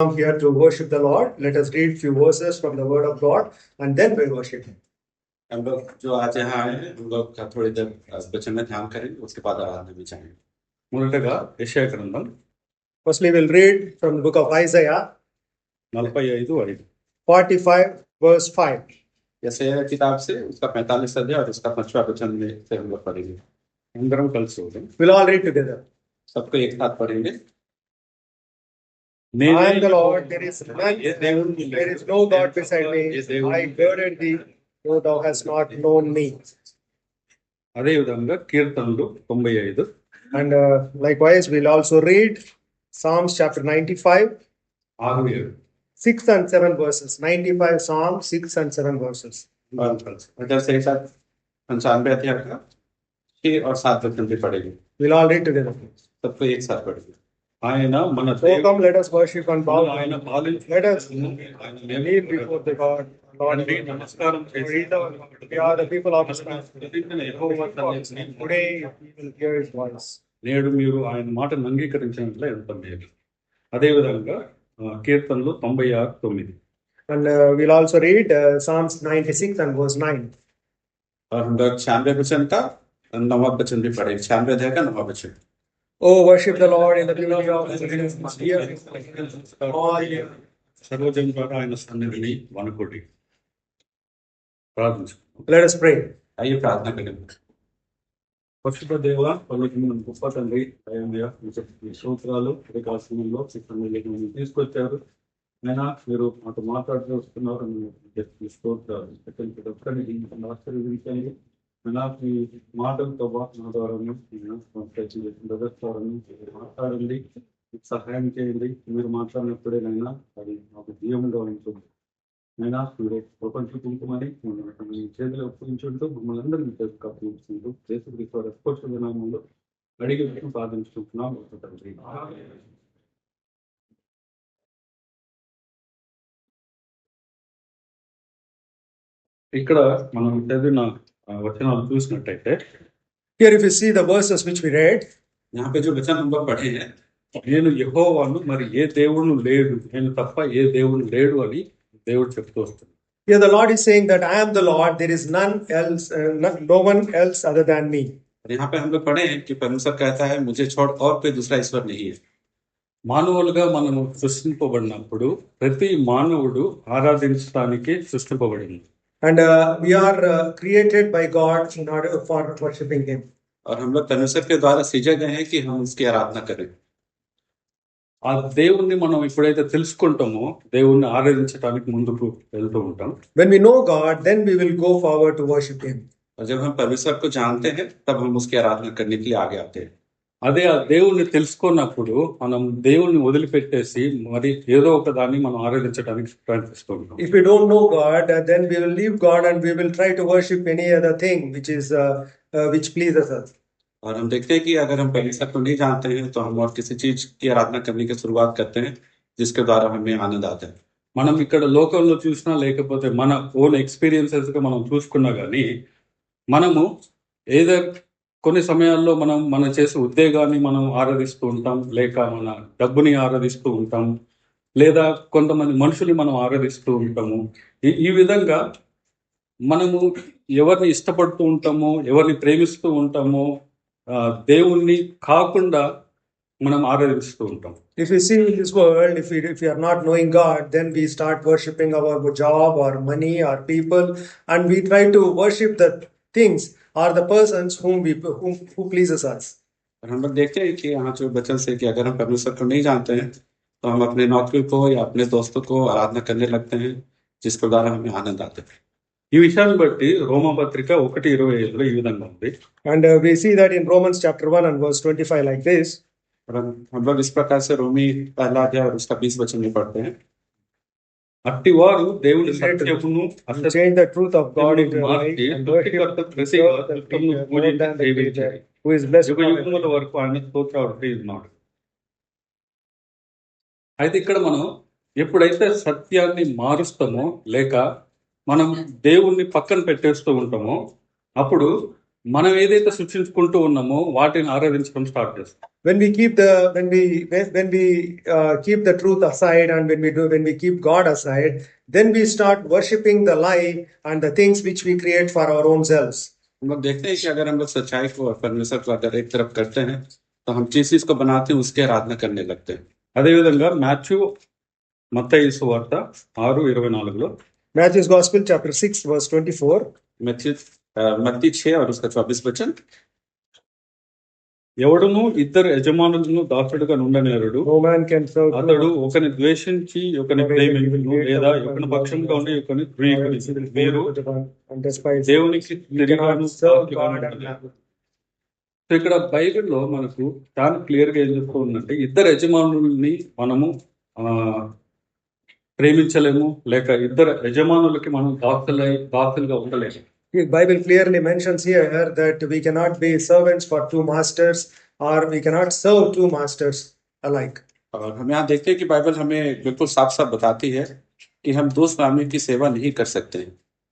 Come here to worship the Lord. Let us read few verses from the Word of God, and then we worship Him. हम लोग जो आज यहाँ आए हैं हम लोग थोड़ी देर वचन में ध्यान करेंगे, उसके बाद आराधना में जाएंगे. మొదటగా యెషయా గ్రంథం Firstly, we'll read from the book of Isaiah 45:5. 45 verse 5. यशायाह किताब से उसका 45 अध्याय और उसका 5वां वचन में से हम लोग पढ़ेंगे. అందరం కలిసి చదువుదాం. We'll all read together. सबको एक साथ पढ़ेंगे. I am the Lord, there is no God beside me. I girded thee, though thou hast not known me. అదే విధంగా కీర్తనలు 95. And likewise, we'll also read Psalms chapter 95, 6 and 7 verses. 95 Psalms, 6 and 7 verses. से एक साथ 95 अध्याय का 6 और 7 वचन भी पढ़ेंगे. We'll all read together. सबको एक साथ पढ़ेंगे. ఆయన మన So come, let us worship and bow. ఆయన పాలించు. Let us kneel before the God. Lord, నమస్కారం we are the people of His land. Today we will hear His voice. నేడు మీరు ఆయన మాటను అంగీకరించినట్లే ఎంత మేలు. అదేవిధంగా కీర్తనలు 96:9. And we'll also read Psalms 96 and verse 9. और हम लोग 96 वचन का 9वां वचन भी पढ़ेंगे. 96 अध्याय का 9वां वचन. Oh, worship the Lord in the beauty of His holiness. సర్వజన్ ద్వారా ఆయన సన్నిధిని వనకొడి ప్రార్థించు. Let us pray. అయ్యి ప్రార్థన కరెంगे. పరిశుద్ధ దేవ, పరలోకమందున్న గొప్ప తండ్రి, అయ్యా మీ స్తోత్రాలు. కాలంలో శిక్షణ తీసుకొచ్చారు. అయినా మీరు మాతో మాట్లాడుతూ వస్తున్నారు. స్తోత్రాలు ఆశీర్వదించండి. అయినా మీ మాటలతో నా ద్వారా మాట్లాడండి, సహాయం చేయండి. మీరు మాట్లాడినప్పుడేనైనా అది మాకు జీవంగా ఉంటుంది. అయినా మీరు ప్రపంచకుంటుమని మీ చేతిలో ఒప్పించుంటూ మమ్మల్ని అందరినీ అప్పగించుకుంటూ దేశ స్పర్శ వినామంలో అడిగి సాధించుకుంటున్నాం. ఇక్కడ మనం చదివిన వచనాలు చూసినట్టయితే, Here if you see the verses which we read, यहाँ पे जो वचन हम लोग पढ़े हैं, నేను యెహోవాను, మరి ఏ దేవుడు లేడు, నేను తప్ప ఏ దేవుడు లేడు అని దేవుడు చెప్తూ వస్తున్నాడు. Here the Lord is saying that I am the Lord, there is none else, no one else other than me. यहाँ पे हम लोग पढ़े हैं कि परमेश्वर कहता है मुझे छोड़ और कोई दूसरा ईश्वर नहीं है. మానవులుగా మనము సృష్టింపబడినప్పుడు ప్రతి మానవుడు ఆరాధించడానికి సృష్టింపబడింది. And we are created by God in order for worshiping Him. और हम लोग परमेश्वर के द्वारा सृजे गए हैं कि हम उसकी आराधना करें. ఆ దేవుణ్ణి మనం ఎప్పుడైతే తెలుసుకుంటామో దేవుణ్ణి ఆరాధించడానికి ముందుకు వెళ్తూ ఉంటాం. When we know God, then we will go forward to worship Him. और जब हम परमेश्वर को जानते हैं तब हम उसकी आराधना करने के लिए आगे आते हैं. అదే ఆ దేవుణ్ణి తెలుసుకున్నప్పుడు మనం దేవుణ్ణి వదిలిపెట్టేసి మరి ఏదో ఒక దాన్ని మనం ఆరాధించడానికి ప్రయత్నిస్తూ ఉంటాం. If we don't know God, then we will leave God and we will try to worship any other thing which pleases us. और हम देखते हैं कि अगर हम परमेश्वर को नहीं जानते हैं तो हम और किसी चीज की आराधना करने की शुरुआत करते हैं जिसके द्वारा हमें आनंद आता है. మనం ఇక్కడ లోకంలో చూసినా లేకపోతే మన ఓన్ ఎక్స్పీరియన్సెస్ గా మనం చూసుకున్నా గానీ మనము ఏదో కొన్ని సమయాల్లో మనం చేసే ఉద్యోగాన్ని మనం ఆరాధిస్తూ ఉంటాం, లేక మన డబ్బుని ఆరాధిస్తూ ఉంటాం, లేదా కొంతమంది మనుషుల్ని మనం ఆరాధిస్తూ ఉంటాము. ఈ విధంగా మనము ఎవరిని ఇష్టపడుతూ ఉంటామో, ఎవరిని ప్రేమిస్తూ ఉంటామో, దేవుణ్ణి కాకుండా మనం ఆరాధిస్తూ ఉంటాం. If we see in this world, if we are not knowing God, then we start worshipping our job or money or people, and we try to worship the things or the persons who pleases us. और हम लोग देखते हैं कि यहाँ जो वचन से कि अगर हम परमेश्वर को नहीं जानते हैं तो हम अपने नौकरी को या अपने दोस्तों को आराधना करने लगते हैं जिसके द्वारा हमें आनंद आता है. ఈ విషయాన్ని బట్టి రోమపత్రిక 1:25 ఈ విధంగా ఉంది. And we see that in Romans chapter 1 and verse 25 like this. हम लोग इस प्रकार से रोमी 1 और उसका 20 वचन में पढ़ते हैं. అట్టివారు దేవుని సత్యమును change the truth of God into a lie and worship who is blessed వరకు ఆయన స్తోత్రాలు. అయితే ఇక్కడ మనం ఎప్పుడైతే సత్యాన్ని మారుస్తామో లేక మనం దేవుణ్ణి పక్కన పెట్టేస్తూ ఉంటామో అప్పుడు మనం ఏదైతే సృష్టించుకుంటూ ఉన్నామో వాటిని ఆరాధించడం స్టార్ట్ చేస్తాం. When we keep the when we keep the truth aside, and when we keep God aside, then we start worshipping the lie and the things which we create for our own selves. हम लोग देखते हैं कि अगर हम लोग सच्चाई को और परमेश्वर को अगर एक तरफ करते हैं तो हम जिस चीज को बनाते हैं उसकी आराधना करने लगते हैं. అదేవిధంగా మత్తయి సువార్త 6:24లో Matthew's Gospel, chapter 6, verse 24. మత్తయి 6 और उसका 24 वचन. ఎవడును ఇద్దరు యజమానులను దాసుడుగా నుండనేరుడు. No man can serve అతడు ఒకని ద్వేషించి ఒకని ప్రేమించును లేదా ఒకని పక్షంగా ఉండి ఒకని ద్వేషించును. మీరు and despise దేవునికి తిరిగాను serve God and సో ఇక్కడ బైబిల్లో మనకు చాలా క్లియర్ గా ఏం చెప్తూ ఉందంటే ఇద్దరు యజమానుల్ని మనము ప్రేమించలేము, లేక ఇద్దరు యజమానులకి మనం దాసులుగా ఉండలేము. The Bible clearly mentions here that we cannot be servants for two masters, or we cannot serve two masters alike. और हम यहाँ देखते हैं कि बाइबल हमें बिल्कुल साफ साफ बताती है कि हम दो स्वामी की सेवा नहीं कर सकते हैं.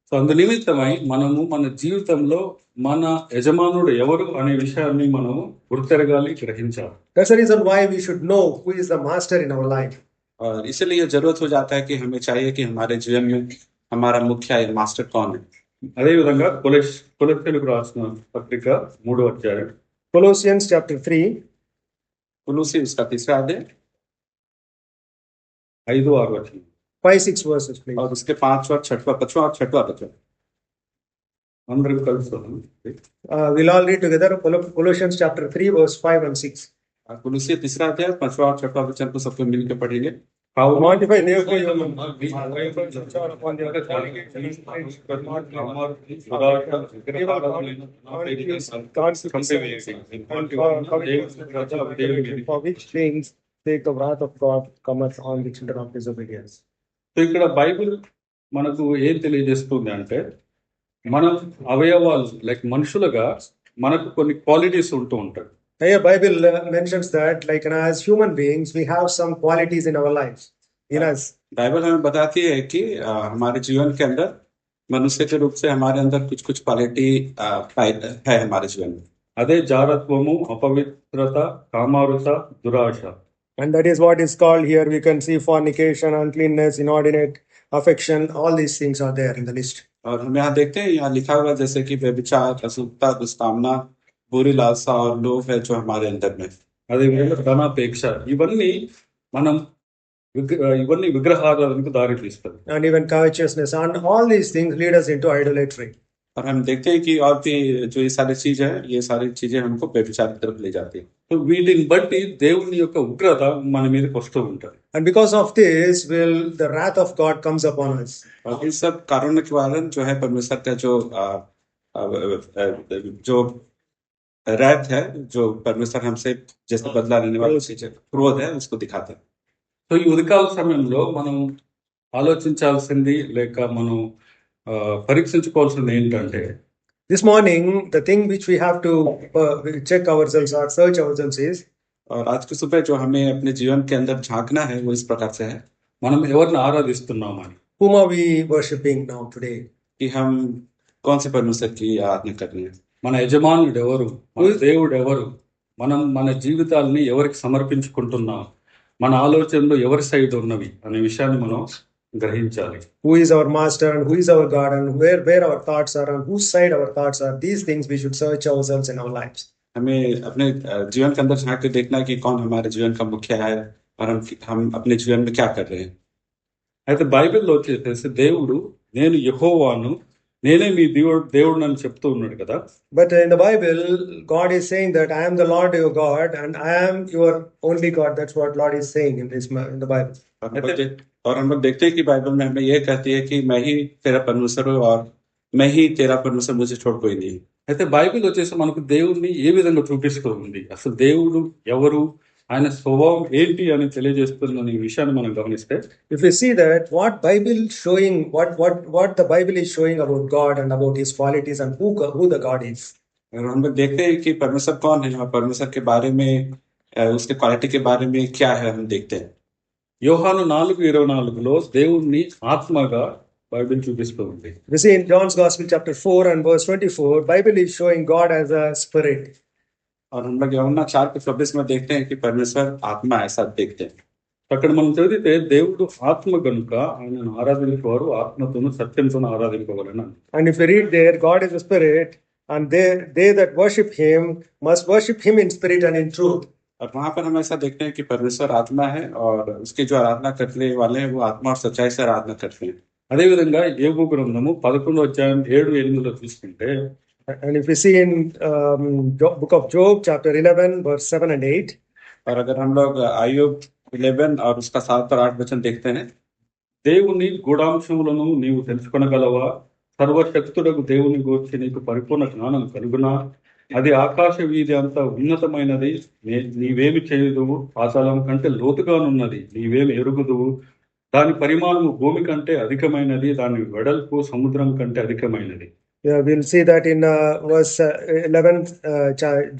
సో అందు నిమిత్తమై మనము మన జీవితంలో మన యజమానుడు ఎవరు అనే విషయాన్ని మనము గుర్తెరగాలి, గ్రహించాలి. That's the reason why we should know who is the master in our life. और इसलिए जरूरत हो जाता है कि हमें चाहिए कि हमारे जीवन में हमारा मुखिया या मास्टर कौन है. అదేవిధంగా కొలస్సీలకు రాసిన పత్రిక 3వ అధ్యాయం, Colossians chapter 3, కొలస్సీ उसका 3रा अध्याय 5-6 वचन 5-6 verses, please. और उसके 5वां 6वां 5वां और 6वां वचन అందరూ కలిసి We'll all read together Colossians chapter 3, verse 5 and 6. కొలస్సీ 3रा अध्याय 5वां और 6वां वचन को सबको मिलकर पढ़ेंगे. Mortify therefore your own for which things take the wrath of God cometh on the children of disobedience. So ఇక్కడ బైబిల్ మనకు ఏం తెలియజేస్తుంది అంటే మనం అవయవాలు లైక్ మనుషులుగా మనకు కొన్ని క్వాలిటీస్ ఉంటూ ఉంటాయి. Here Bible mentions that like as human beings we have some qualities in our lives, in us. Bible हमें बताती है कि हमारे जीवन के अंदर मनुष्य के रूप से हमारे अंदर कुछ कुछ क्वालिटी है हमारे जीवन में. అదే జారత్వము, అపవిత్రత, కామారుత, దురాశ. And that is what is called here. We can see fornication, uncleanness, inordinate affection. All these things are there in the list. और हम यहाँ देखते हैं, यहाँ लिखा हुआ जैसे कि व्यभिचार, अशुद्धता, दुष्कामना, बुरी लालसा और लोभ है जो हमारे अंदर में. అదే విధంగా ధనాపేక్ష, ఇవన్నీ విగ్రహారాధనకు దారి తీస్తుంది. And even covetousness, and all these things lead us into idolatry. और हम देखते हैं कि और भी जो ये सारी चीजें हैं, ये सारी चीजें हमको व्यभिचार की तरफ ले जाती है. तो వీటిని బట్టి దేవుని యొక్క ఉగ్రత మన మీదకి వస్తూ ఉంటుంది. And because of this will the wrath of God comes upon us. और इन सब कारणों के कारण जो है परमेश्वर का जो रैथ है, जो परमेश्वर हमसे जैसे बदला लेने वाला क्रोध है, उसको दिखाता है. సో ఈ ఉదయకాల సమయంలో మనం ఆలోచించాల్సింది లేక మనం పరీక్షించుకోవాల్సింది ఏంటంటే This morning the thing which we have to check ourselves or search ourselves is, और आज की सुबह जो हमें अपने जीवन के अंदर झांकना है वो इस प्रकार से है, మనం ఎవరిని ఆరాధిస్తున్నామని, whom are we worshipping now today? कि हम कौन से परमेश्वर की आराधना कर रहे हैं. మన యజమానుడు ఎవరు, మన దేవుడు ఎవరు, మనం మన జీవితాలని ఎవరికి సమర్పించుకుంటున్నాం, మన ఆలోచనలు ఎవరి సైడ్ ఉన్నవి అనే విషయాన్ని మనం గ్రహించాలి. Who is our master and who is our God, and where our thoughts are and whose side our thoughts are. These things we should search ourselves in our lives. हमें अपने जीवन के अंदर झांक के देखना कि कौन हमारे जीवन का मुखिया है और हम अपने जीवन में क्या कर रहे हैं. అయితే బైబిల్లో వచ్చేసి దేవుడు నేను యెహోవాను, నేనే మీ దేవుడు అని చెప్తూ ఉన్నాడు కదా. But in the Bible God is saying that I am the Lord your God and I am your only God. That's what Lord is saying in the Bible. और हम लोग देखते हैं कि बाइबल में हमें यह कहती है कि मैं ही तेरा परमेश्वर हूँ और मैं ही तेरा परमेश्वर, मुझे छोड़ कोई नहीं. అయితే బైబిల్ వచ్చేసి మనకు దేవుడిని ఏ విధంగా చూపిస్తూ ఉంది, అసలు దేవుడు ఎవరు, ఆయన స్వభావం ఏంటి అని తెలియజేస్తున్న ఈ విషయాన్ని మనం గమనిస్తే, if we see that what Bible showing, what the Bible is showing about God and about his qualities and who the God is. हम लोग देखते हैं कि परमेश्वर कौन है और परमेश्वर के बारे में, उसके क्वालिटी के बारे में क्या है, हम देखते हैं. యోహాను 4:24లో దేవుణ్ణి ఆత్మగా బైబిల్ చూపిస్తూ ఉంది. We see in John's Gospel chapter 4 and verse 24, Bible is showing God as a spirit. और हम लोग యోహన్నా 4:26 में देखते हैं कि परमेश्वर आत्मा है, ऐसा देखते हैं. అక్కడ మనం చదివితే దేవుడు ఆత్మ గనుక ఆయనను ఆరాధించేవారు ఆత్మతోను సత్యంతోను ఆరాధింపవలెను. And if you read there, God is a spirit, and they that worship him must worship him in spirit and in truth. और वहां पर हम ऐसा देखते हैं कि परमेश्वर आत्मा है और उसकी जो आराधना करने वाले हैं वो आत्मा और सच्चाई से आराधना करते हैं. అదేవిధంగా యోబు గ్రంథము 11వ అధ్యాయం 7-8లో చూసుకుంటే, And if we see in book of Job chapter 11 verse 7 and 8, और अगर हम लोग अय्यूब 11 और उसका 7 और 8 वचन देखते हैं, దేవుని గూఢాంశములను నీవు తెలుసుకొనగలవా? సర్వశక్తుడకు దేవుని గూర్చి నీకు పరిపూర్ణ జ్ఞానం కలుగునా? అది ఆకాశ వీధి అంత ఉన్నతమైనది, నీవేమి చేయుదువు? పాతాళం కంటే లోతుగానున్నది, నీవేమి ఎరుగుదువు? దాని పరిమాణము భూమి కంటే అధికమైనది, దాని వెడల్పు సముద్రం కంటే అధికమైనది. Yeah, we'll see that in verse 11,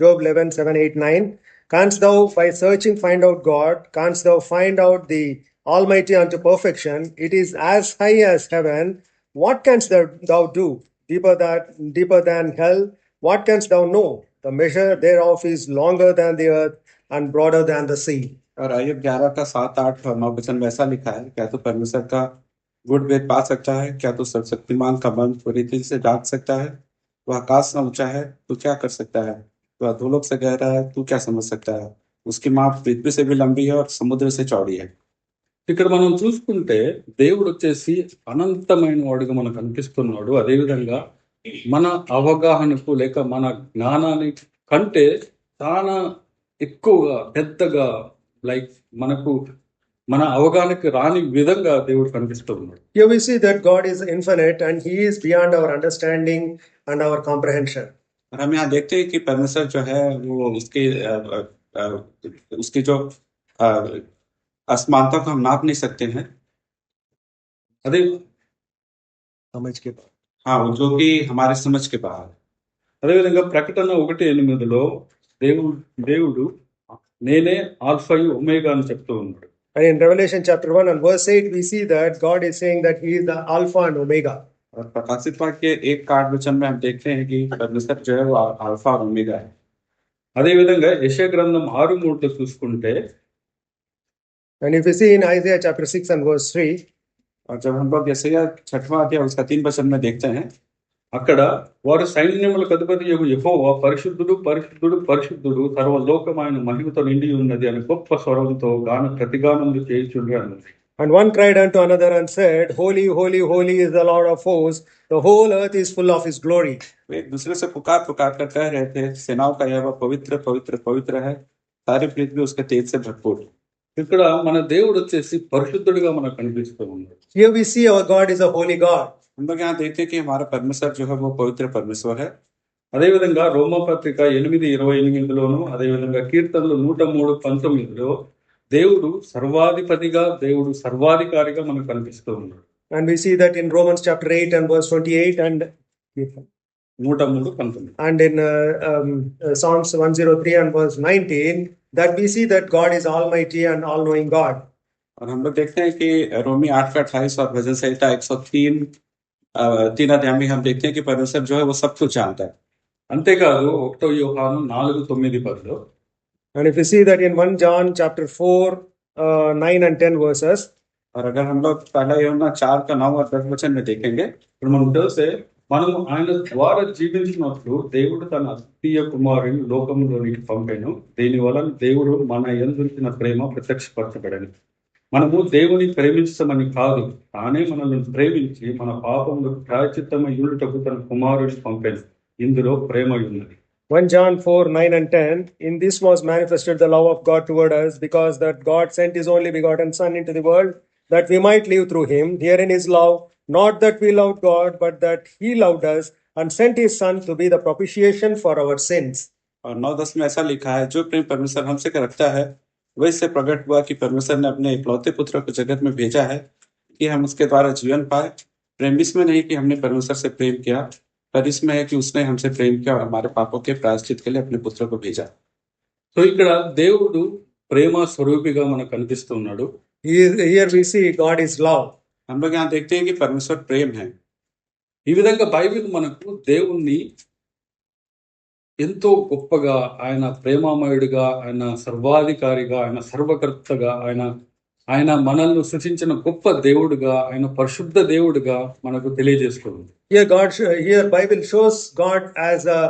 Job 11, 7, 8, 9. Canst thou by searching find out God? Canst thou find out the Almighty unto perfection? It is as high as heaven. What canst thou do? Deeper than hell. What canst thou know? The measure thereof is longer than the earth and broader than the sea. और अय्यूब 11 का 7, 8 और 9 वचन में ऐसा लिखा है, क्या तू परमेश्वर का गुड वेद पा सकता है? क्या तू सर्वशक्तिमान का मन पूरी तरह से जान सकता है? वह आकाश से ऊंचा है, तू क्या कर सकता है? वह धूलोक से गहरा है, तू क्या समझ सकता है? उसकी माप पृथ्वी से भी लंबी है और समुद्र से चौड़ी है. ఇక్కడ మనం చూసుకుంటే దేవుడు వచ్చేసి అనంతమైన వాడుగా మనకు కనిపిస్తున్నాడు. అదేవిధంగా మన అవగాహనకు లేక మన జ్ఞానాన్ని కంటే చాలా ఎక్కువగా పెద్దగా లైక్ మనకు మన అవగాహనకి రాని విధంగా దేవుడు కనిపిస్తూ ఉన్నాడు. Here we see that God is infinite and he is beyond our understanding and our comprehension. और हम यहाँ देखते हैं कि परमेश्वर जो है वो उसकी जो असमानता को हम नाप नहीं सकते हैं. अरे समझ के बाहर. हाँ, जो कि हमारे समझ के बाहर. అదేవిధంగా ప్రకటన 1:8లో దేవుడు నేనే ఆల్ఫాయు ఒమేగా అని చెప్తూ ఉన్నాడు. And in Revelation chapter 1 and verse 8, we see that God is saying that he is the Alpha and Omega. और प्रकाशित वाक्य 1:8 वचन में हम देखते हैं कि परमेश्वर जो है वो अल्फा और ओमेगा है. అదేవిధంగా యెషయా గ్రంథం 6:3లో చూసుకుంటే, and if you see in Isaiah chapter 6 and verse 3, और जब हम लोग यशायाह 6वां अध्याय उसका 3 वचन में देखते हैं, అక్కడ వారు సైన్యములకు అధిపతియగు యెహోవా పరిశుద్ధుడు పరిశుద్ధుడు పరిశుద్ధుడు సర్వలోకమైన మహిమతో నిండి ఉన్నది అని గొప్ప స్వరంతో ప్రతిగానములు చేయుచుండ్రి అన్నది. And one cried unto another and said, Holy, holy, holy is the Lord of hosts. The whole earth is full of his glory. वे एक दूसरे से पुकार पुकार कर कह रहे थे, सेनाओं का यहोवा पवित्र पवित्र पवित्र है, सारी पृथ्वी उसके तेज से भरपूर. ఇక్కడ మన దేవుడు వచ్చేసి పరిశుద్ధుడిగా మనకు కనిపిస్తూ ఉన్నాడు. Here we see our God is a holy God. हम लोग यहाँ देखते हैं कि हमारा परमेश्वर जो है वो पवित्र परमेश्वर है. అదేవిధంగా రోమాపత్రిక 8:28లోను అదేవిధంగా కీర్తనలు 103:19లో దేవుడు సర్వాధిపతిగా దేవుడు సర్వాధికారిగా మనకు కనిపిస్తూ ఉన్నాడు. And we see that in Romans chapter 8 and verse 28 and 103:19 and in Psalms 103 and verse 19 that we see that God is almighty and all-knowing God. और हम लोग देखते हैं कि रोमी 8:28 और भजन संहिता 103 3 अध्याय में हम देखते हैं कि परमेश्वर जो है वो सब कुछ जानता है. అంతేకాదు 1 యోహాను 4:9-10లో, and if you see that in 1 John chapter 4 9 and 10 verses, और अगर हम लोग पहला యోహాను 4 का 9 और 10 वचन में देखेंगे, ఇప్పుడు మనం చూస్తే మనము ఆయన ద్వారా జీవించినట్లు దేవుడు తన అద్వితీయ కుమారుని లోకంలోనికి పంపెను, దీని వలన దేవుడు మన యందు ఉంచిన ప్రేమ ప్రత్యక్షపరచబడెను. మనము దేవుని ప్రేమించమని కాదు, తానే మనల్ని ప్రేమించి మన పాపములకు ప్రాయశ్చిత్తమై ఉండుటకు తన కుమారుని పంపెను. ఇందులో ప్రేమ ఉన్నది. 1 John 4 9 and 10, in this was manifested the love of God toward us, because that God sent his only begotten Son into the world, that we might live through him. Herein is love, not that we loved God, but that he loved us and sent his Son to be the propitiation for our sins. और 9-10 में ऐसा लिखा है, जो प्रेम परमेश्वर हमसे रखता है वह इससे प्रकट हुआ कि परमेश्वर ने अपने इकलौते पुत्र को जगत में भेजा है कि हम उसके द्वारा जीवन पाए. प्रेम इसमें नहीं कि हमने परमेश्वर से प्रेम किया, पर इसमें है कि उसने हमसे प्रेम किया और हमारे पापों के प्रायश्चित के लिए अपने पुत्र को भेजा. సో ఇక్కడ దేవుడు ప్రేమ స్వరూపిగా మనకు కనిపిస్తున్నాడు. Here we see God is love. हम लोग यहाँ देखते हैं कि परमेश्वर प्रेम है। ఈ విధంగా బైబిల్ మనకు దేవుణ్ణి ఎంతో గొప్పగా, ఆయన ప్రేమామయుడిగా, ఆయన సర్వాధికారిగా, ఆయన సర్వకర్తగా, ఆయన ఆయన మనల్ని సృష్టించిన గొప్ప దేవుడుగా, ఆయన పరిశుద్ధ దేవుడుగా మనకు తెలియజేస్తుంది. Here Bible shows God as a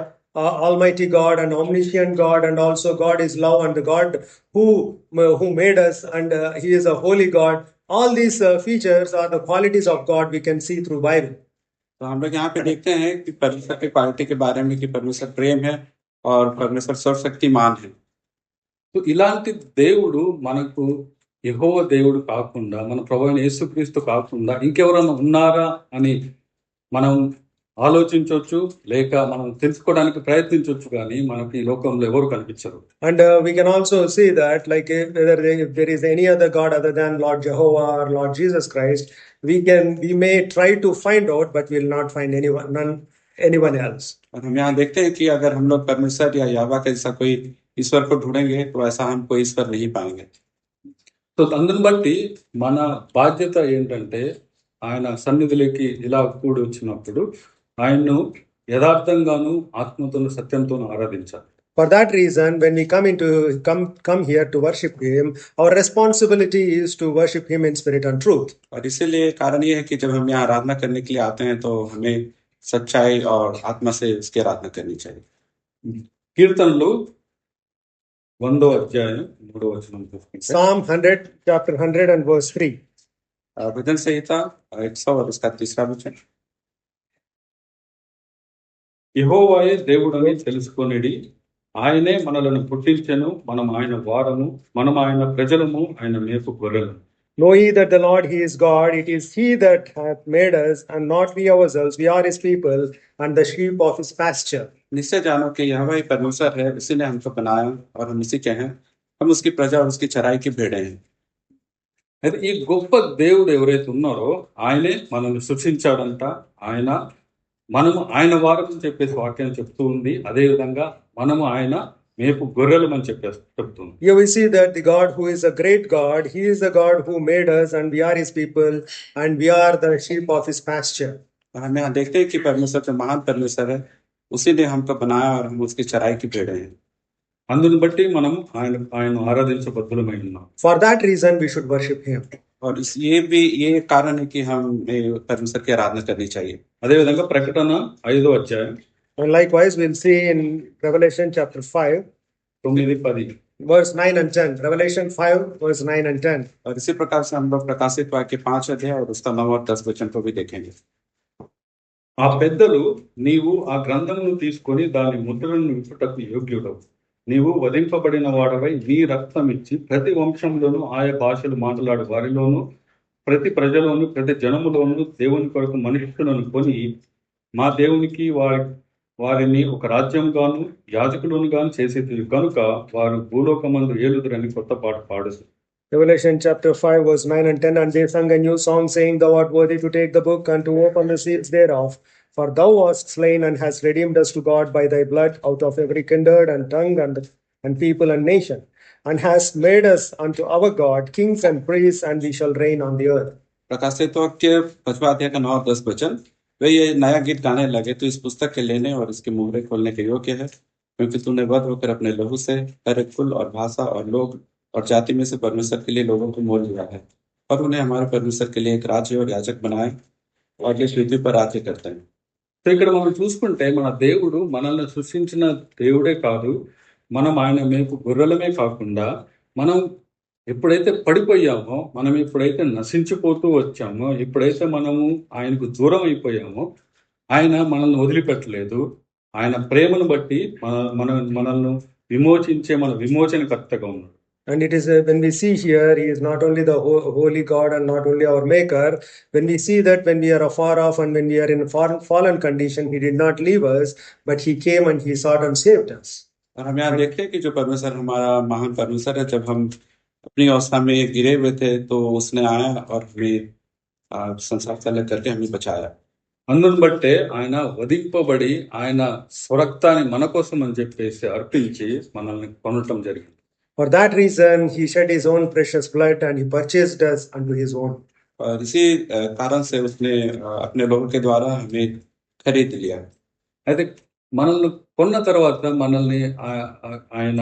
Almighty God and omniscient God, and also God is love, and the God who made us, and He is a holy God. All these features are the qualities of God we can see through Bible. तो हम लोग यहाँ पे देखते हैं कि परमेश्वर की क्वालिटी के बारे में कि परमेश्वर प्रेम है और परमेश्वर सर्वशक्तिमान है. సో ఇలాంటి దేవుడు మనకు యెహోవా దేవుడు కాకుండా, మన ప్రభువైన యేసుక్రీస్తు కాకుండా ఇంకెవరైనా ఉన్నారా అని మనం ఆలోచించవచ్చు, లేక మనం తెలుసుకోవడానికి ప్రయత్నించవచ్చు, కానీ మనకి ఈ లోకంలో ఎవరు కనిపించరు. And we can also see that like whether there is any other God other than Lord Jehovah or Lord Jesus Christ, we may try to find out, but we will not find anyone else. और हम यहाँ देखते हैं कि अगर हम लोग परमेश्वर या यहोवा के जैसा कोई ईश्वर को ढूंढेंगे तो ऐसा हम कोई ईश्वर नहीं पाएंगे. సో అందుని బట్టి మన బాధ్యత ఏంటంటే, ఆయన సన్నిధిలోకి ఇలా కూడి వచ్చినప్పుడు ఆయన్ను యథార్థంగాను ఆత్మతోను సత్యంతోను ఆరాధించాలి. For that reason, when we come here to worship Him, our responsibility is to worship Him in spirit and truth. और इसीलिए कारण ये है कि जब हम यहाँ आराधना करने के लिए आते हैं तो हमें सच्चाई और आत्मा से उसकी आराधना करनी चाहिए. కీర్తనలు 100వ అధ్యాయం 3వ వచనం. Psalm 100, chapter 100 and verse 3. भजन संहिता 100 और उसका 3रा वचन. యెహోవాయే దేవుడని తెలుసుకొనిడి, ఆయనే మనలను పుట్టించెను, మనం ఆయన వారము, మనం ఆయన ప్రజలము, ఆయన మేపు గొర్రెలు. Know ye that the Lord He is God, it is He that hath made us, and not we ourselves. We are His people and the sheep of His pasture. निश्चय जानो कि यहोवा ही परमेश्वर है, उसी ने हमको बनाया और हम उसी के हैं, हम उसकी प्रजा और उसकी चराई की भेड़ें हैं. అయితే ఈ గొప్ప దేవుడు ఎవరైతే ఉన్నారో ఆయనే మనల్ని సృష్టించాడంట. మనము ఆయన వారని చెప్పేసి వాక్యం చెప్తూ ఉంది. అదే విధంగా మనము ఆయన మేపు గొర్రెలు అని చెప్తుంది. Here we see that the God who is a great God, He is the God who made us, and we are His people, and we are the sheep of His pasture. हम यहाँ देखते हैं कि परमेश्वर जो महान परमेश्वर है, उसी ने हमको बनाया और हम उसकी चराई की भेड़ें हैं. అందుని బట్టి మనం ఆయన ఆరాధించబద్ధులమై ఉన్నాం. For that reason we should worship Him. और ये कारण है कि हम परमेश्वर की आराधना करनी चाहिए. అదే విధంగా ప్రకటన 5వ అధ్యాయం. And likewise we'll see in Revelation chapter 5, 9-10, verse 9 and 10. Revelation 5 verse 9 and 10. और इसी प्रकार से हम लोग प्रकाशित वाक्य 5 अध्याय और उसका 9 और 10 वचन को भी देखेंगे. ఆ పెద్దలు, నీవు ఆ గ్రంథమును తీసుకొని దాని ముద్రలను విప్పుటకు యోగ్యుడవు, నీవు వధింపబడిన వాడవై నీ రక్తం ఇచ్చి ప్రతి వంశంలోను ఆయా భాషలు మాట్లాడు వారిలోను ప్రతి ప్రజలోను ప్రతి జనములోను దేవుని కొరకు మనుషులను కొని మా దేవునికి వారిని ఒక రాజ్యంగాను యాజకులను గాను చేసేది కనుక వారు భూలోకమందు ఏలుదురని కొత్త పాట పాడుదు. Revelation chapter 5 verse 9 and 10. And they sung a new song, saying, Thou art worthy to take the book and to open the seals thereof. For thou wast slain and hast redeemed us to God by thy blood out of every kindred and tongue and people and nation, and hast made us unto our God kings and priests, and we shall reign on the earth. प्रकाशित वाक्य 5वां अध्याय का 9 और 10 वचन. वे ये नया गीत गाने लगे, तो इस पुस्तक के लेने और इसके मुहरे खोलने के योग्य है, क्योंकि तूने वध होकर अपने लहू से हर एक कुल और भाषा और लोग और जाति में से परमेश्वर के लिए लोगों को मोल लिया है, और उन्हें हमारे परमेश्वर के लिए एक राज्य और याजक बनाए, और ये पृथ्वी पर राज्य करते हैं. సో ఇక్కడ మనం చూసుకుంటే మన దేవుడు మనల్ని సృష్టించిన దేవుడే కాదు, మనం ఆయన మేపు గొర్రెలమే కాకుండా, మనం ఎప్పుడైతే పడిపోయామో, మనం ఎప్పుడైతే నశించిపోతూ వచ్చామో, ఎప్పుడైతే మనము ఆయనకు దూరం అయిపోయామో, ఆయన మనల్ని వదిలిపెట్టలేదు. ఆయన ప్రేమను బట్టి మనల్ని విమోచించే మన విమోచనకర్తగా ఉన్నాడు. And it is when we see here, He is not only the holy God and not only our maker. When we see that when we are afar off and when we are in fallen condition, He did not leave us, but He came and He sought and saved us. और हम यहाँ देखते हैं कि जो परमेश्वर हमारा महान परमेश्वर है, जब हम अपनी अवस्था में गिरे हुए थे तो उसने आया और हमें संसार से अलग करके हमें बचाया. అందుని బట్టే ఆయన వధింపబడి ఆయన స్వరక్తాన్ని మన కోసం అని చెప్పేసి అర్పించి మనల్ని కొనటం జరిగింది. For that reason, He shed His own precious blood and He purchased us unto His own. और इसी कारण से उसने अपने लोगों के द्वारा हमें खरीद लिया. అయితే మనల్ని కొన్న తర్వాత మనల్ని ఆయన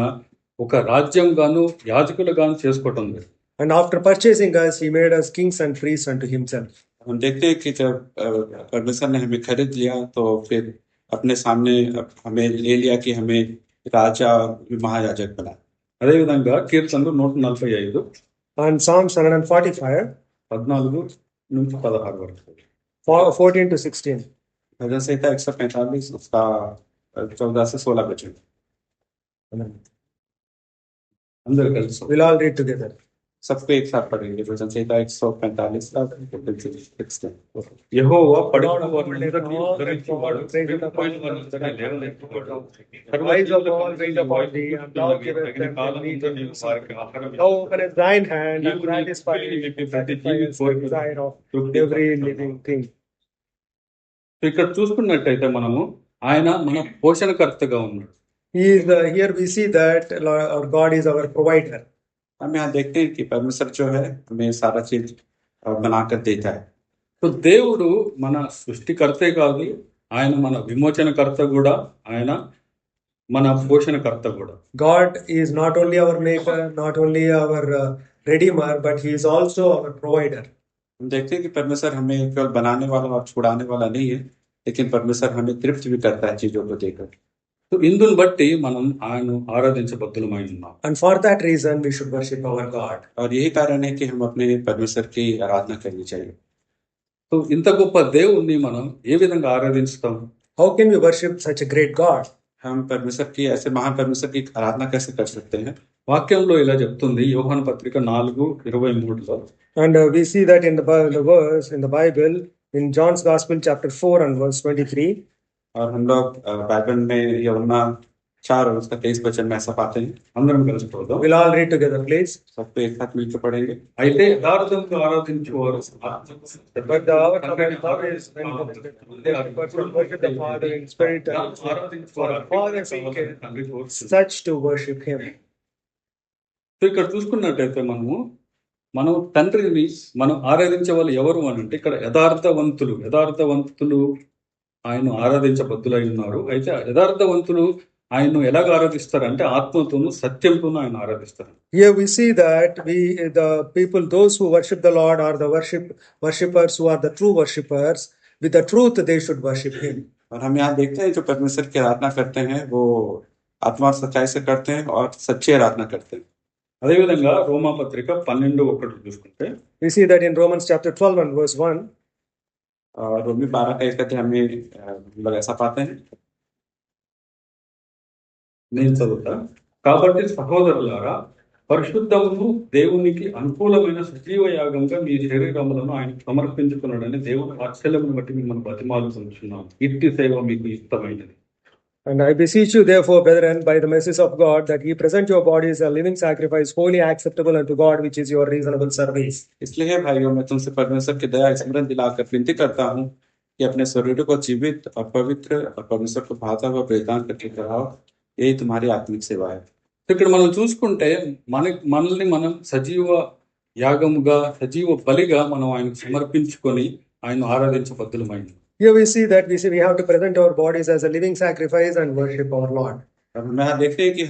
ఒక రాజ్యంగాను యాజకులుగాను చేసుకోవటం లేదు. And after purchasing us, he made us kings and priests unto himself. हम देखते हैं कि जब परमेश्वर ने हमें खरीद लिया तो फिर अपने सामने हमें ले लिया कि हमें రాజా మహాయాజక్ బనా. అదేవిధంగా కీర్తనలు 145 And Psalms 145, 14 నుంచి 16 వరకు. 14 to 16. भजन संहिता 145 उसका 14 से 16 वचन. अंदर कर We'll all read together. सबको एक साथ पढ़ेंगे. भजन संहिता 145 का 16. యెహోవా పడిన వారిని ఉద్ధరించువాడు, పడిపోయిన వారిని లేవనెత్తువాడు. Eyes of all wait upon thee, and thou givest them their meat. Thou openest thine hand and satisfiest the desire of every living thing. ఇక్కడ చూసుకున్నట్టయితే మనము ఆయన మన పోషణకర్తగా ఉన్నాడు. Here we see that our God is our provider. हम यहाँ देखते हैं कि परमेश्वर जो है हमें सारा चीज बनाकर देता है. तो దేవుడు మన సృష్టికర్తే కాదు, ఆయన మన విమోచనకర్త కూడా, ఆయన మన పోషణకర్త కూడా. God is not only our maker, not only our redeemer, but he is also our provider. हम देखते हैं कि परमेश्वर हमें केवल बनाने वाला और छुड़ाने वाला नहीं है, लेकिन परमेश्वर हमें तृप्त भी करता है चीजों को देकर. तो ఇందుని బట్టి మనం ఆయన ఆరాధించబద్దులమై ఉన్నాం. And for that reason we should worship our God. और यही कारण है कि हम अपने परमेश्वर की आराधना करनी चाहिए. तो ఇంత గొప్ప దేవుణ్ణి మనం ఏ విధంగా ఆరాధిస్తాం? How can we worship such a great God? हम परमेश्वर की ऐसे महान परमेश्वर की आराधना कैसे कर सकते हैं? వాక్యంలో ఇలా చెప్తుంది యోహాను పత్రిక 4:23లో. And we see that in the verse in the Bible in John's Gospel chapter 4 and verse 23. और हम लोग बाइबल में यूहन्ना 4 और उसका 23 वचन में ऐसा पाते हैं. అందరం కలిసి చదువుదాం. We'll all read together, please. सबको एक साथ मिलकर पढ़ेंगे. అయితే యథార్థంగా ఆరాధించువారు But the hour is when the person worship the Father in spirit and for the Father seeketh such to worship him. So ఇక్కడ చూసుకున్నట్టయితే మనం తండ్రిని మనం ఆరాధించే వాళ్ళు ఎవరు అని అంటే ఇక్కడ యథార్థవంతులు ఆయన ఆరాధించబద్దులై ఉన్నారు. అయితే యథార్థవంతులు ఆయన ఎలాగ ఆరాధిస్తారంటే ఆత్మతోను సత్యంతోను ఆయన ఆరాధిస్తారు. Here we see that the people, those who worship the Lord, are the worshippers who are the true worshippers. With the truth they should worship him. और हम यहाँ देखते हैं जो परमेश्वर की आराधना करते हैं वो आत्मा और सच्चाई से करते हैं और सच्ची आराधना करते हैं. అదేవిధంగా రోమా పత్రిక 12:1 చూసుకుంటే We see that in Romans chapter 12 and verse 1. रोमी 12 का 1 कहते हमें मतलब ऐसा पाते हैं. నేను చదువుతా. కాబట్టి సహోదరులారా, పరిశుద్ధమును దేవునికి అనుకూలమైన సజీవ యాగంగా మీ శరీరములను ఆయన సమర్పించుకున్నాడని దేవుని వాత్సల్యమును బట్టి మిమ్మల్ని బతిమాలుకొనుచున్నాను. ఇట్టి సేవ మీకు ఇష్టమైనది. And I beseech you therefore, brethren, by the mercies of God, that ye present your bodies a living sacrifice, wholly acceptable unto God, which is your reasonable service. इसलिए भाइयों, मैं तुमसे परमेश्वर की दया स्मरण दिलाकर विनती करता हूँ कि अपने शरीर को जीवित और पवित्र और परमेश्वर को भाता हुआ बलिदान करके चढ़ाओ. यही तुम्हारी आत्मिक सेवा है. ఇక్కడ మనం చూసుకుంటే మనల్ని మనం సజీవ యాగముగా సజీవ బలిగా మనం ఆయనకు సమర్పించుకొని ఆయన ఆరాధించబద్దులమైంది. Here we see we have to present our bodies as a living sacrifice and worship our Lord. हम यहाँ देखते हैं कि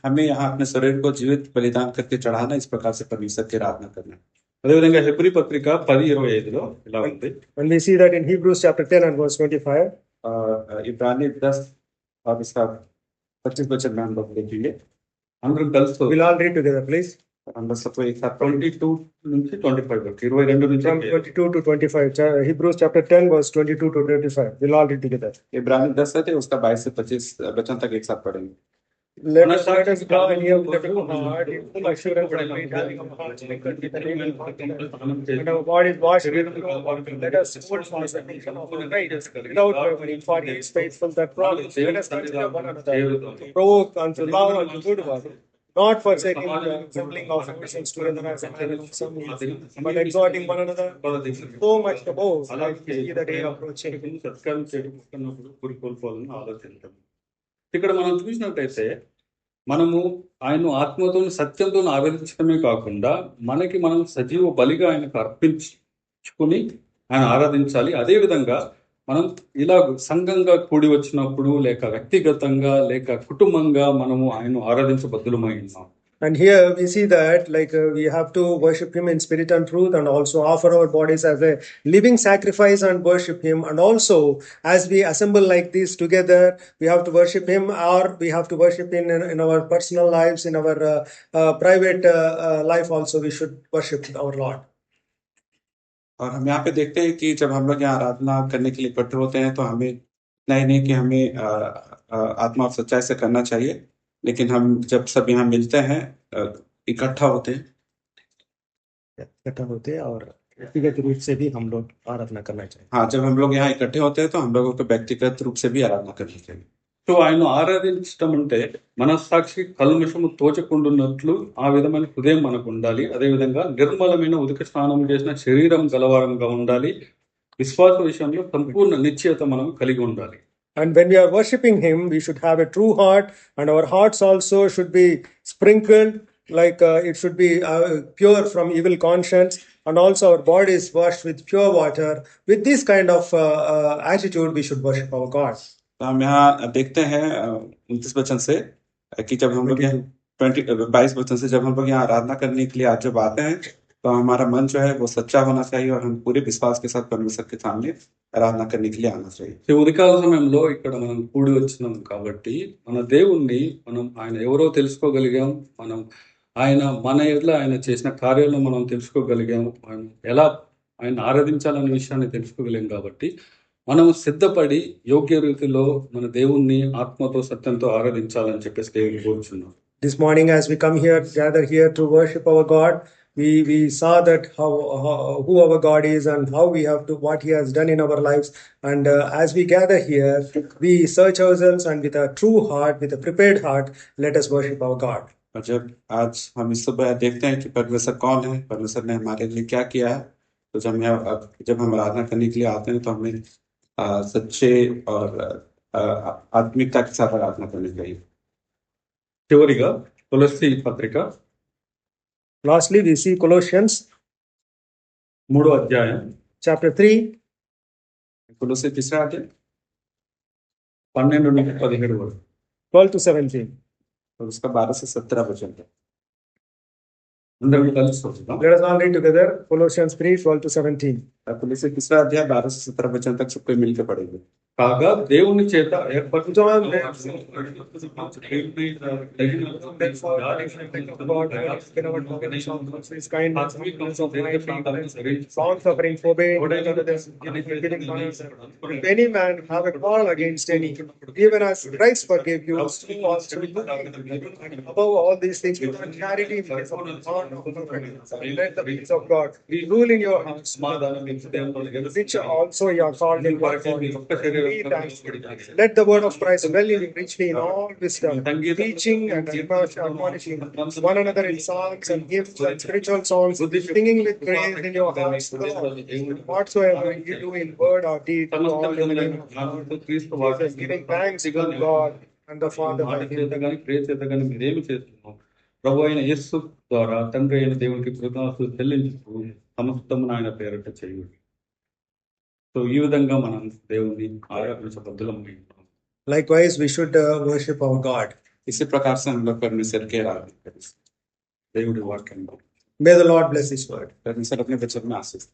हमें यहाँ अपने शरीर को जीवित बलिदान करके चढ़ाना, इस प्रकार से परमेश्वर की आराधना करना. అదేవిధంగా హెబ్రీ పత్రిక 10:25లో ఇలా ఉంది. And we see that in Hebrews chapter 10 and verse 25. इब्रानी 10 और इसका 25 वचन में हम लोग देखेंगे. అందరం కలిసి We'll all read together, please. हम लोग सबको एक साथ 22 నుంచి 25 వరకు 22 నుంచి From 22 to 25. Hebrews chapter 10 verse 22 to 25. We'll all read together. इब्रानी 10 है उसका 22 से 25 वचन तक एक साथ पढ़ेंगे. Let us draw near with a true heart, in full assurance and faith, having our hearts sprinkled with the name of God, and our bodies washed with pure water. Let us hold fast the nation of our faith, without wavering, for he is faithful that promise. Let us consider one another, provoke unto love and to good work, not forsaking the assembling of ourselves together as a habit of some is, but exhorting one another, so much the more, as we see the day approaching. ఇక్కడ మనం చూసినట్టయితే మనము ఆయన ఆత్మతో సత్యంతో ఆరాధించడమే కాకుండా మనం సజీవ బలిగా ఆయనకు ఇచ్చుకుని ఆయన ఆరాధించాలి. అదేవిధంగా మనం ఇలా సంఘంగా కూడి వచ్చినప్పుడు లేక వ్యక్తిగతంగా లేక కుటుంబంగా మనము ఆయన్ను ఆరాధించబద్దులమై ఉన్నాం. And here we see that we have to worship him in spirit and truth, and also offer our bodies as a living sacrifice and worship him. And also as we assemble like this together, we have to worship him, or we have to worship in our personal lives, in our private life also we should worship our Lord. और हम यहाँ पे देखते हैं कि जब हम लोग यहाँ आराधना करने के लिए इकट्ठे होते हैं तो हमें इतना ही नहीं कि हमें आत्मा और सच्चाई से करना चाहिए, लेकिन हम जब सब यहाँ मिलते हैं इकट्ठा होते हैं और व्यक्तिगत रूप से भी हम लोग आराधना करना चाहिए. हाँ, जब हम लोग यहाँ इकट्ठे होते हैं तो हम लोगों को व्यक्तिगत रूप से भी आराधना करनी चाहिए. సో ఆయన ఆరాధించడం అంటే మనస్సాక్షి కల్మషము తోచకుండున్నట్లు ఆ విధమైన హృదయం మనకు ఉండాలి. అదేవిధంగా నిర్మలమైన ఉదక స్నానం చేసిన శరీరం గలవారంగా ఉండాలి. విశ్వాస విషయంలో సంపూర్ణ నిశ్చయత మనం కలిగి ఉండాలి. And when we are worshipping him, we should have a true heart, and our hearts also should be sprinkled, it should be pure from evil conscience, and also our bodies washed with pure water. With this kind of attitude, we should worship our God. तो हम यहाँ देखते हैं 29 वचन से कि जब हम लोग यहाँ 22 वचन से जब हम लोग यहाँ आराधना करने के लिए आज जब आते हैं तो हमारा मन जो है वो सच्चा होना चाहिए और हम पूरे विश्वास के साथ परमेश्वर के सामने आराधना करने के लिए आना चाहिए. ఉదయకాల సమయంలో ఇక్కడ మనం కూడి వచ్చినాం కాబట్టి మన దేవుణ్ణి మనం ఆయన ఎవరో తెలుసుకోగలిగాం. మనం ఆయన మన ఎట్లా ఆయన చేసిన కార్యాలను మనం తెలుసుకోగలిగాం. ఎలా ఆయన ఆరాధించాలనే విషయాన్ని తెలుసుకోగలిగాం కాబట్టి మనం సిద్ధపడి యోగ్య రీతిలో మన దేవుణ్ణి ఆత్మతో సత్యంతో ఆరాధించాలని చెప్పేసి దేవుని కోరుచున్నాం. This morning as we come here, gather here to worship our God, we saw that who our God is and how we have to, what he has done in our lives. And as we gather here, we search ourselves, and with a true heart, with a prepared heart, let us worship our God. और जब आज हम इस सुबह देखते हैं कि परमेश्वर कौन है, परमेश्वर ने हमारे लिए क्या किया है, तो जब हम आराधना करने के लिए आते हैं तो हमें सच्चे और आत्मिकता के साथ आराधना करनी चाहिए. చివరిగా కొలస్సీ పత్రిక Lastly, we see Colossians 3వ అధ్యాయం chapter 3, కొలస్సీ 3వ అధ్యాయం 12 నుండి 17 వరకు 12 to 17. और उसका 12 से 17 वचन है. అందరూ కలిసి చదువుదాం. Let us all read together Colossians 3, 12 to 17. కొలస్సీ 3వ అధ్యాయం 12 से 17 वचन तक सबको मिलकर पढ़ेंगे. కాగా దేవుని చేత long-suffering, forbearing, if any man have a quarrel against any, even as Christ forgave you, so also you. And above all these things, put on charity, which is of the bond of perfect. Let the peace of God rule in your hearts, which also you are called in one body. Let the word of Christ dwell in you richly in all wisdom, teaching and admonishing one another in songs and hymns and spiritual songs, singing with praise in your hearts to the Lord. Whatsoever you do in word or deed, do all in the name of Jesus, giving thanks to God and the Father by him. ప్రభు అయిన యేసు ద్వారా తండ్రి అయిన దేవునికి కృతజ్ఞతలు చెల్లించుతూ సమస్తమును ఆయన పేరట చేయుడి. సో ఈ విధంగా మనం దేవుని ఆరాధించబద్దులమై ఉన్నాం. Likewise, we should worship our God. इसी प्रकार से हम लोग परमेश्वर के आराधना करें. దేవుడి వాక్యం May the Lord bless His word. परमेश्वर अपने वचन में आशीष